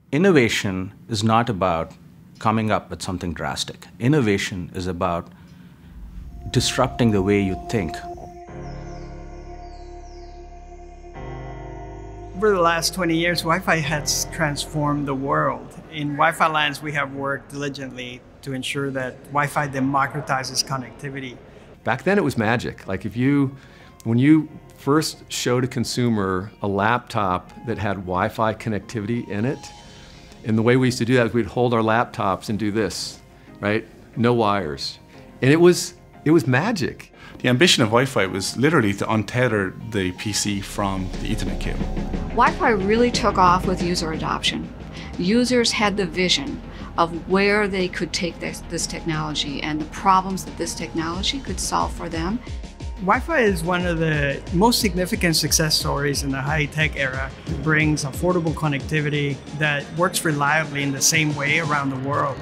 Innovation is not about coming up with something drastic. Innovation is about disrupting the way you think. Over the last 20 years, Wi-Fi has transformed the world. In Wi-Fi lands, we have worked diligently to ensure that Wi-Fi democratizes connectivity. Back then it was magic. Like when you first showed a consumer a laptop that had Wi-Fi connectivity in it, and the way we used to do that is we'd hold our laptops and do this, right? No wires. And it was magic. The ambition of Wi-Fi was literally to untether the PC from the Ethernet cable. Wi-Fi really took off with user adoption. Users had the vision of where they could take this technology and the problems that this technology could solve for them. Wi-Fi is one of the most significant success stories in the high-tech era. It brings affordable connectivity that works reliably in the same way around the world.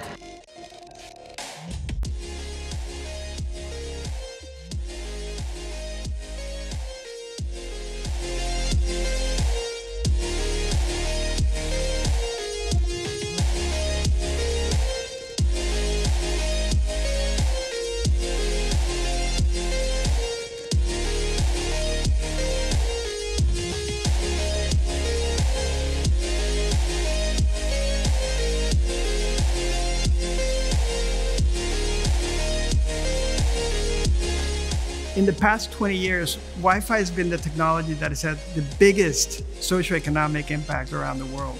In the past 20 years, Wi-Fi has been the technology that has had the biggest socioeconomic impact around the world.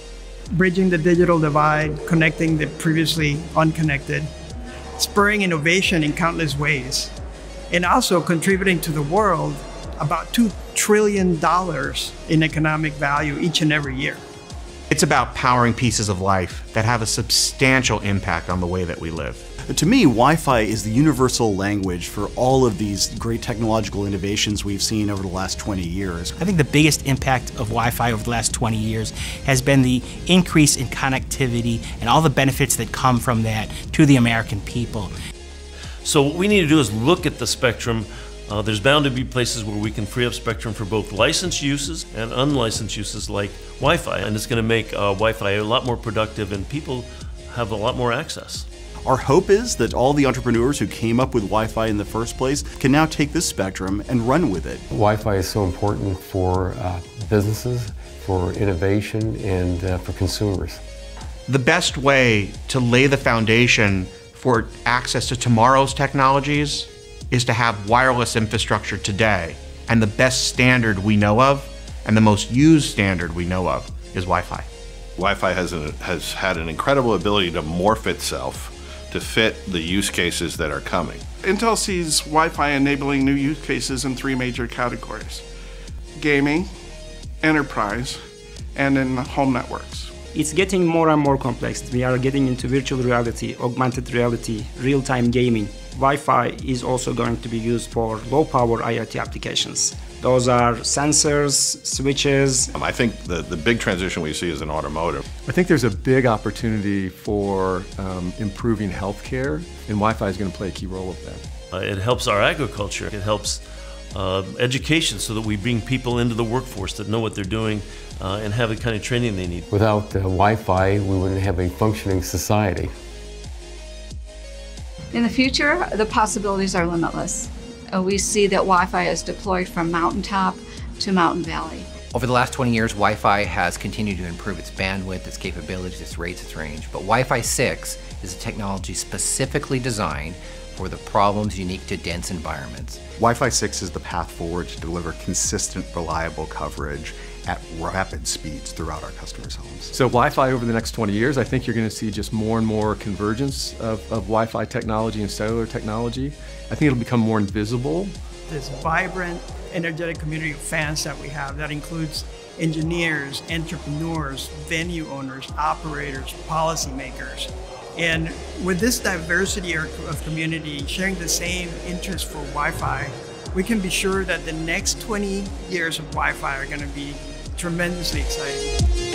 Bridging the digital divide, connecting the previously unconnected, spurring innovation in countless ways, and also contributing to the world about $2 trillion in economic value each and every year. It's about powering pieces of life that have a substantial impact on the way that we live. To me, Wi-Fi is the universal language for all of these great technological innovations we've seen over the last 20 years. I think the biggest impact of Wi-Fi over the last 20 years has been the increase in connectivity and all the benefits that come from that to the American people. So what we need to do is look at the spectrum. There's bound to be places where we can free up spectrum for both licensed uses and unlicensed uses like Wi-Fi, and it's going to make Wi-Fi a lot more productive and people have a lot more access. Our hope is that all the entrepreneurs who came up with Wi-Fi in the first place can now take this spectrum and run with it. Wi-Fi is so important for businesses, for innovation, and for consumers. The best way to lay the foundation for access to tomorrow's technologies is to have wireless infrastructure today. And the best standard we know of, and the most used standard we know of, is Wi-Fi. Wi-Fi has had an incredible ability to morph itself to fit the use cases that are coming. Intel sees Wi-Fi enabling new use cases in 3 major categories: gaming, enterprise, and in home networks. It's getting more and more complex. We are getting into virtual reality, augmented reality, real-time gaming. Wi-Fi is also going to be used for low-power IoT applications. Those are sensors, switches. I think the big transition we see is in automotive. I think there's a big opportunity for improving healthcare, and Wi-Fi is going to play a key role with that. It helps our agriculture. It helps education so that we bring people into the workforce that know what they're doing and have the kind of training they need. Without Wi-Fi, we wouldn't have a functioning society. In the future, the possibilities are limitless. We see that Wi-Fi is deployed from mountaintop to mountain valley. Over the last 20 years, Wi-Fi has continued to improve its bandwidth, its capabilities, its rates, its range. But Wi-Fi 6 is a technology specifically designed for the problems unique to dense environments. Wi-Fi 6 is the path forward to deliver consistent, reliable coverage at rapid speeds throughout our customers' homes. So Wi-Fi over the next 20 years, I think you're going to see just more and more convergence of Wi-Fi technology and cellular technology. I think it'll become more invisible. This vibrant, energetic community of fans that we have that includes engineers, entrepreneurs, venue owners, operators, policymakers. And with this diversity of community sharing the same interest for Wi-Fi, we can be sure that the next 20 years of Wi-Fi are going to be tremendously exciting.